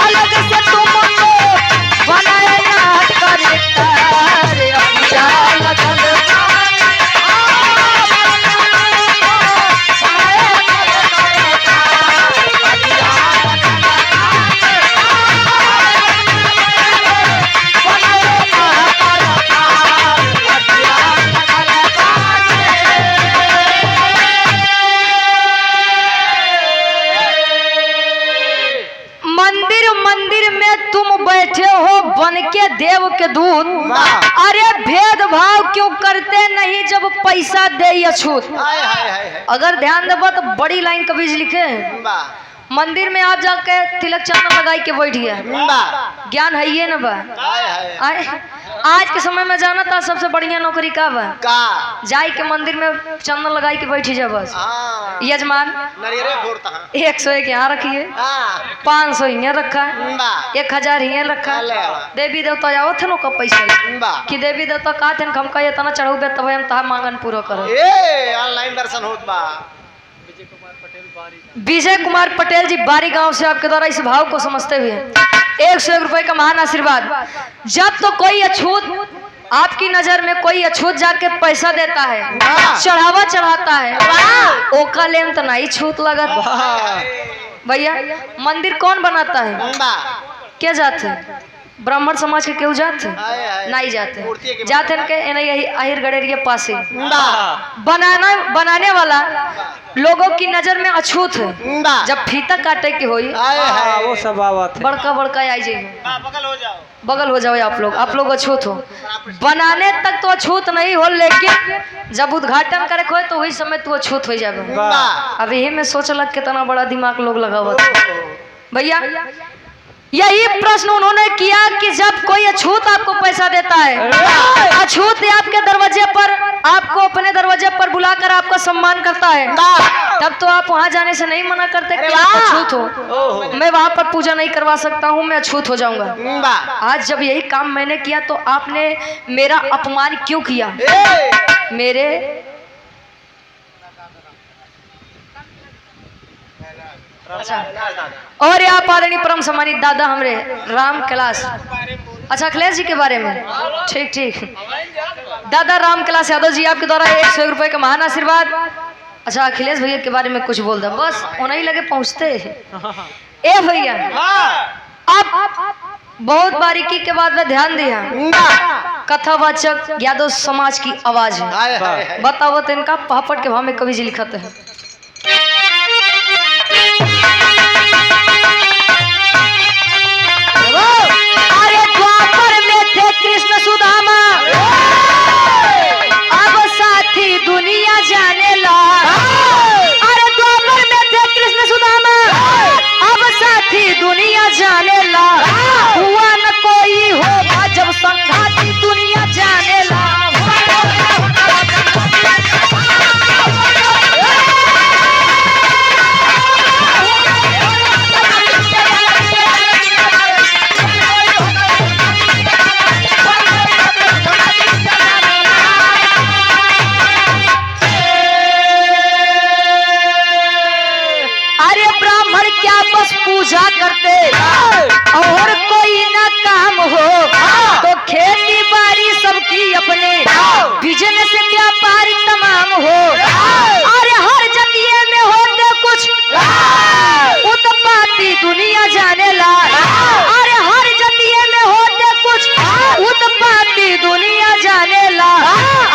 अलग से तुमको बनाया करता रे अगिया लगल मंदिर में तुम बैठे हो बन के देव के दूत। अरे भेदभाव क्यों करते नहीं जब पैसा दे अछूत। हाय हाय हाय हाय अगर ध्यान देबो तो बड़ी लाइन कबीज लिखे वाह मंदिर में आप जाके तिलक चंदन लगाई के बैठिए वाह ज्ञान है ये ना बा। हाय हाय आए, आज के समय में जाना था सबसे बढ़िया नौकरी का बा का जाई के मंदिर में चंदन लगाई के बैठी जा बस। हाँ यजमान नरियरे फोड़ता हाँ 101 यहाँ रखिए हाँ 500 यहाँ रखा है वाह 1000 यहाँ रखा ले है। आवा। देवी देवता जाओ थे का पैसा वाह कि देवी देवता का थे हम कहे तना चढ़ू बे तब हम तहा मांगन पूरा करो। ए ऑनलाइन दर्शन होत बा विजय कुमार पटेल जी बारी गांव से आपके द्वारा इस भाव को समझते हुए 101 रुपए का महान आशीर्वाद। जब तो कोई अछूत आपकी नजर में कोई अछूत जाके पैसा देता है चढ़ावा चढ़ाता है ओका लेन तो नहीं छूत लगत भैया। मंदिर कौन बनाता है क्या जाते हैं ब्राह्मण समाज के क्यों जाते नहीं जाते जाते के आहिर गड़ेरिया पासे बनाने वाला लोगों की नजर में अछूत है। जब फीता काटे की होई वो सब बात है। बड़का बड़का आई जाइए बगल हो जाओ आप लोग अछूत हो। बनाने तक तो अछूत नहीं हो लेकिन जब उद्घाटन करे हो तो वही समय तू अछूत हो जाए। अब यही में सोच लग कितना बड़ा दिमाग लोग लगावत भैया। यही प्रश्न उन्होंने किया कि जब कोई अछूत आपको पैसा देता है अछूत आपके दरवाजे पर आपको अपने दरवाजे पर बुलाकर आपका सम्मान करता है तब तो आप वहां जाने से नहीं मना करते कि आप अछूत हो मैं वहां पर पूजा नहीं करवा सकता हूं मैं अछूत हो जाऊंगा। आज जब यही काम मैंने किया तो आपने मेरा अपमान क्यों किया। मेरे और आप आदरणीय परम सम्मानित दादा हमरे राम कैलाश अच्छा अखिलेश जी के बारे में ठीक ठीक दादा राम कैलाश यादव जी आपके द्वारा 101 रुपए का महान आशीर्वाद। अच्छा अखिलेश भैया के बारे में कुछ बोल दो बस उन्हीं लगे पहुंचते ए भैया। अब बहुत बारीकी के बाद में ध्यान दिया कथावाचक यादव समाज की आवाज है बताओ तो इनका पापड़ के भाव में कवि जी लिखते हैं। अरे द्वापर में थे कृष्ण सुदामा अब साथी दुनिया जाने ला। अरे द्वापर में थे कृष्ण सुदामा अब साथी दुनिया जाने ला। हुआ न कोई होगा जब संघाती दुनिया जाने ला। पूजा करते और कोई ना काम हो तो खेती बाड़ी सबकी अपने बिजनेस व्यापारी तमाम हो। अरे हर जगह में होते कुछ उत्पाती दुनिया जाने ला। अरे हर जगह में होते कुछ उत्पाती दुनिया जाने ला।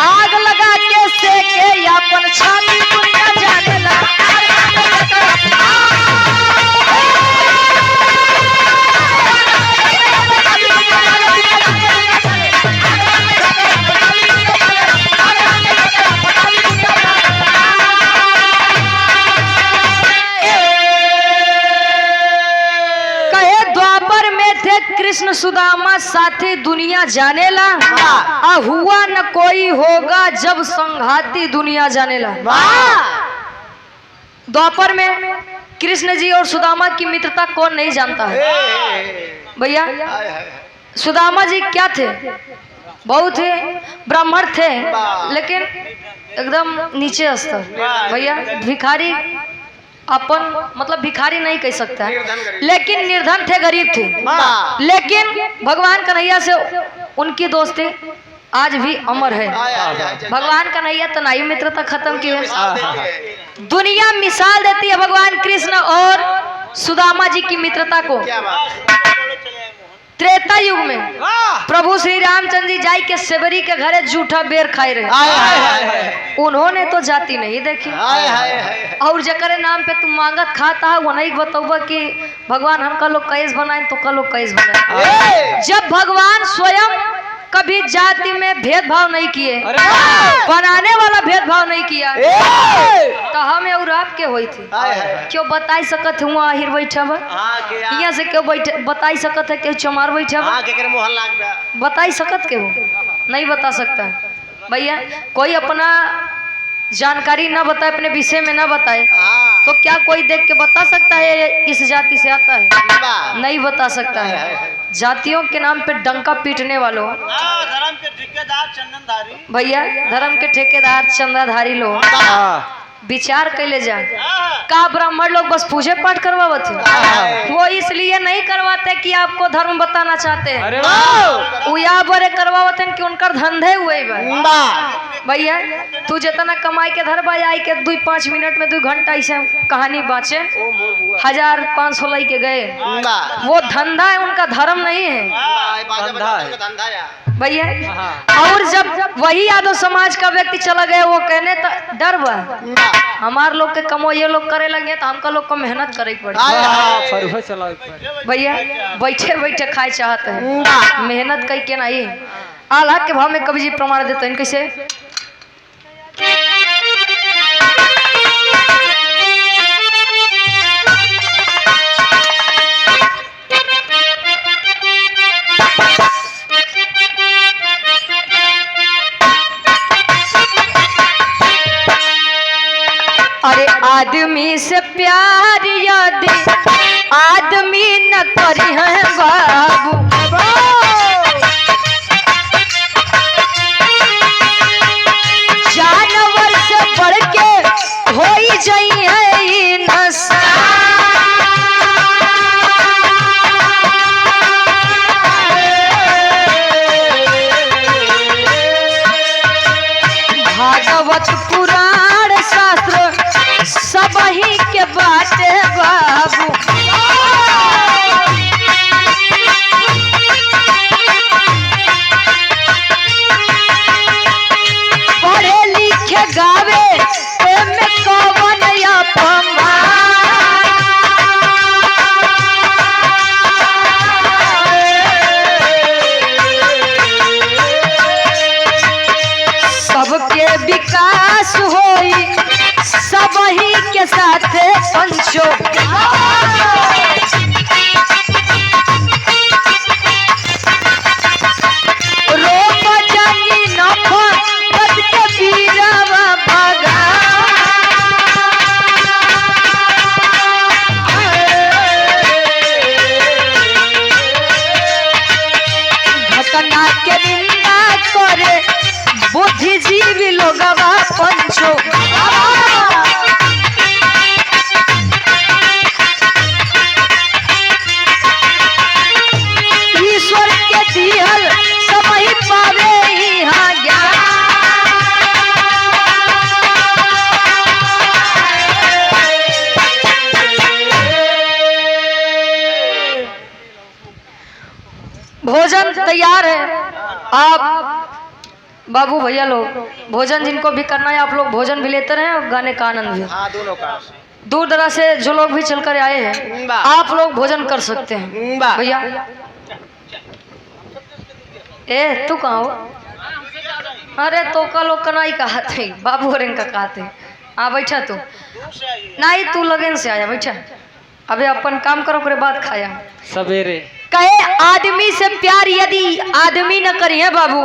आग लगा के सेके अपन छाती दुनिया जाने ला। कृष्ण सुदामा साथी दुनिया जाने ला। हुआ न कोई होगा जब संघाती दुनिया जाने ला। द्वापर में कृष्ण जी और सुदामा की मित्रता कौन नहीं जानता है भैया। सुदामा जी क्या थे? बहुत थे, ब्राह्मण थे, लेकिन एकदम नीचे स्तर भैया, भिखारी अपन मतलब भिखारी नहीं कह सकता है, लेकिन निर्धन थे, गरीब थे। लेकिन भगवान कन्हैया से उनकी दोस्ती आज भी अमर है। भगवान कन्हैया तनाई मित्रता खत्म की है। दुनिया मिसाल देती है भगवान कृष्ण और सुदामा जी की मित्रता को। त्रेता युग में प्रभु श्री रामचंद्र जी जाई के सेवरी के घरे जूठा बेर खाए रहे। उन्होंने तो जाति नहीं देखी, और जकरे नाम पे तुम मांगत खाता है वो नहीं बताऊबा कि भगवान हमका लोग कैस बनाए तो का लोग कैस बनाए। जब भगवान स्वयं कभी जाति में भेदभाव नहीं किए, बनाने वाला भेदभाव नहीं किया, तो हम और आपके हुई थी क्यों बताई सकत है? वहाँ आहिर बैठा बा, यहाँ से क्यों बैठे बताई सकत है? क्यों चमार बैठा बा, बताई सकत के हो? नहीं बता सकता भैया। कोई अपना जानकारी ना बताए, अपने विषय में ना बताए, तो क्या कोई देख के बता सकता है इस जाति से आता है? नहीं बता सकता है। जातियों के नाम पे डंका पीटने वालों, धर्म के ठेकेदार चंदनधारी भैया, धर्म के ठेकेदार चंदाधारी लोग विचार कैले जा का ब्राह्मण लोग बस पूजे पाठ करवावत थे। वो इसलिए नहीं करवाते कि आपको धर्म बताना चाहते हैं, वो या बड़े करवावत हैं कि उनका धंधे हुए भैया। तू जितना कमाई के धर भाई आई के 2-5 मिनट में 2 घंटा ऐसे कहानी बाँचे 1500 लाई के गए, वो धंधा है, उनका धर्म नहीं है भैया। और जब वही यादव समाज का व्यक्ति चला गया, वो कहने डर बा हमार लोग के कमो ये लोग करे लगे तो हमका लोग को मेहनत करे पड़े भैया। बैठे बैठे खाए चाहते हैं, मेहनत कई के नहीं। आल्हा के भाव में कवि जी प्रमाण देते हैं कैसे? अरे आदमी से प्यार यदि आदमी न करी है बाबू, जानवर से बढ़ के हो ही जाई है नशा। भागवत पुराण शास्त्र सब ही के बाटे बाबू, पढ़े लिखे गावे में कौन अपमान। सबके विकास होई सब ही के साथ पंचो, रोम जानी नफा पद के बीरावा भगा। घटना के निंदा करे बुद्धिजीवी लोगवा पंचो, ईश्वर के दिहल सब ही पावे यहाँ ज्ञान। भोजन तैयार है, आप बाबू भैया लोग भोजन जिनको भी करना है आप लोग भोजन भी लेते रहे और गाने का आनंद भी। दोनों का दूर दराज से जो लोग भी चलकर आए हैं आप लोग भोजन कर सकते हैं भैया। ए तू कहाँ हो? अरे तो का लोग कनाई कहा थे, बाबू हरें का कहा थे। हाँ बैठा तू, नहीं तू लगन से आया, बैठा। अबे अपन काम करो के बाद खाया सवेरे। कहे आदमी से प्यार यदि आदमी न करिए बाबू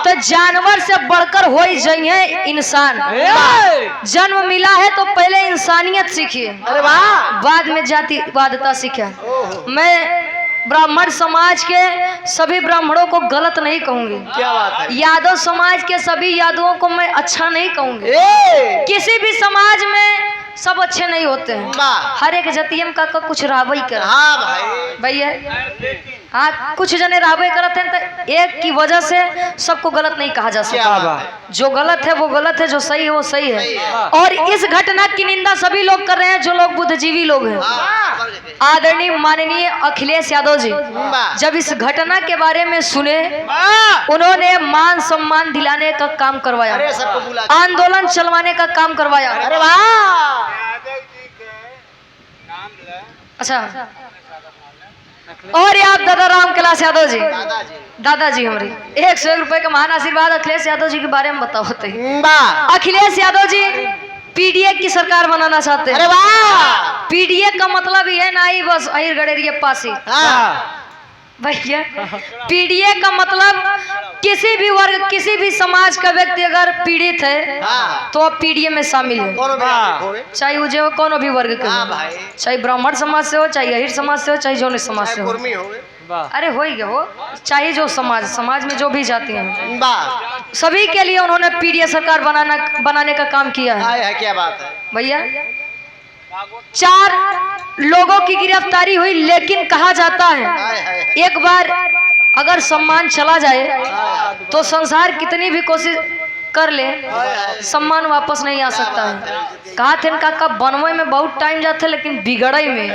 तो जानवर से बढ़कर हो जाइए इंसान। जन्म मिला है तो पहले इंसानियत सीखिए, बाद में जातिवादता सीखे। मैं ब्राह्मण समाज के सभी ब्राह्मणों को गलत नहीं कहूंगी, क्या बात है? यादव समाज के सभी यादवों को मैं अच्छा नहीं कहूंगी। ए किसी भी समाज में सब अच्छे नहीं होते हैं, वाह। हर एक जतियम का कुछ रावई कर हाँ भाई, भैया। हाँ, कुछ जने रावई करते हैं तो एक की वजह से सबको गलत नहीं कहा जा क्या सकता। बात है? जो गलत है वो गलत है, जो सही है वो सही सही है। है। और इस घटना की निंदा सभी लोग कर रहे हैं जो लोग बुद्धिजीवी लोग हैं। हाँ, आदरणीय माननीय अखिलेश यादव जी वाह। जब इस घटना के बारे में सुने, वाह। उन्होंने मान सम्मान दिलाने का काम करवाया, अरे सबको बुला आंदोलन चलवाने का काम करवाया। अरे वाह। अच्छा, और ये आप दादा राम कैलाश यादव जी, दादाजी, दादाजी हमारी 101 रुपए का महान आशीर्वाद अखिलेश यादव जी के बारे में बताओ। वाह। अखिलेश यादव जी पीडीए की सरकार बनाना चाहते अरे हैं। वाह। पीडीए का मतलब ये नहीं बस अहिर गड़ेरिया पासी हाँ, भैया। पीडीए का मतलब किसी भी वर्ग, किसी भी समाज का व्यक्ति अगर पीड़ित है हाँ। तो आप पीडीए में शामिल है, कौन भी होवे? चाहे वो जो कोनो भी वर्ग के हाँ हो, भाई, चाहे ब्राह्मण समाज से हो, चाहे अहिर समाज से हो, चाहे जौन समाज से चाहे हो। कुर्मी होवे। अरे हो ही गया हो, चाहे जो समाज में जो भी जाती हैं, वाह। सभी के लिए उन्होंने पीडीए सरकार बनाने का काम किया है। हाय है, क्या बात है? भैया 4 लोगों की गिरफ्तारी हुई, लेकिन कहा जाता है हाय हाय हाय। एक बार अगर सम्मान चला जाए तो संसार कितनी भी कोशिश कर ले, सम्मान वापस नहीं आ सकता है। कहा थे काका बनवे में बहुत टाइम जाते, लेकिन बिगड़ई में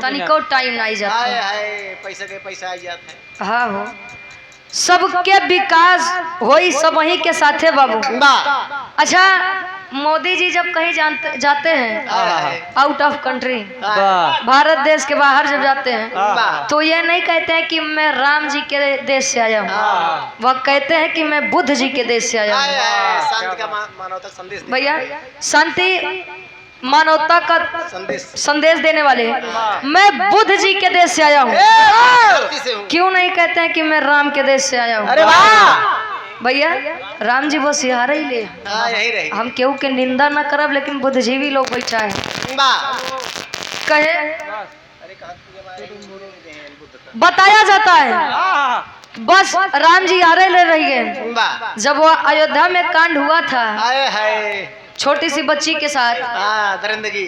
तनिको टाइम नहीं जाता। हाय हाय, पैसा के पैसा आ जाते हैं। हाँ हो, सबके विकास होई सब वहीं के साथे बाबू। वाह। अच्छा, मोदी जी जब कहीं जाते हैं हाय हाय। आउट ऑफ कंट्री, वाह। भारत देश के बाहर जब जाते हैं वाह। तो ये नहीं कहते हैं कि मैं राम जी के देश से आया हूँ, हाँ। वह कहते हैं कि मैं बुद्ध जी के देश से आया हाय हूँ। हाय, शांति का मानवता संदेश दे- भैया शांति मानवता का संदेश। संदेश देने वाले हैं। मैं बुद्ध जी के देश से आया हूँ, धरती से हूँ। क्यों नहीं कहते हैं कि मैं राम के देश से आया हूँ। अरे वाह। भैया राम जी बस यहाँ ही ले, हाँ, यही रही। हम केहू के निंदा न करब, लेकिन बुद्धिजीवी लोग बैठा है वाह। कहे बताया जाता है बस राम जी आ रहे रह गए। वाह। जब वो अयोध्या में कांड हुआ था हाय हाय। छोटी सी बच्ची के साथ, हाँ, धरेंद्र जी।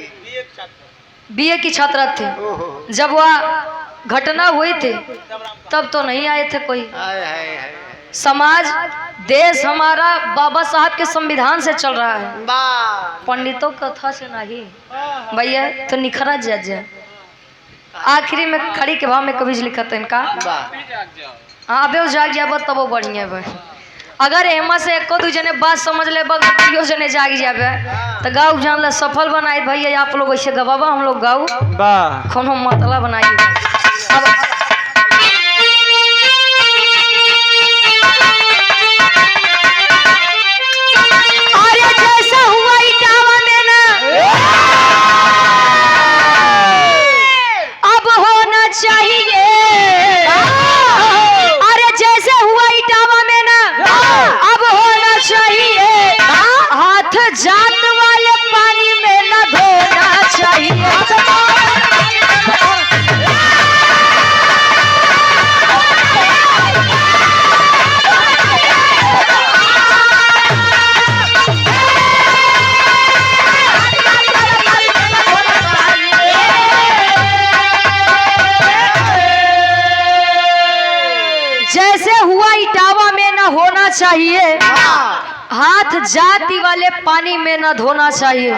बीए की छात्रा थे, ओहो। जब वह घटना हुई थी तब तो नहीं आए थे कोई। हाय हाय हाय। समाज देश हमारा बाबा साहब के संविधान से चल रहा है, वाह। पंडितों कथा से नहीं भैया, तो निखरा जा। आखिरी में खड़ी के भाव में कभी लिखा था इनका, हाँ बे जाग जाब तब वो बढ़िया बे। अगर एमा से एको दू जने बात समझ ले बगो जने जाग जाबे तो गाँव जान ला सफल बनाए। भैया आप लोग ऐसे गवाबा, हम लोग गाँव कोनो मतलब बनाइए। अब अरे जैसा हुआ इटावा में ना अब होना चाहिए। अरे जैसे हुआ इटावा में ना अब होना चाहिए। हाथ जात वाले पानी में न धोना चाहिए। जैसे हुआ इटावा में न होना चाहिए, हाथ जाति वाले पानी में न धोना चाहिए।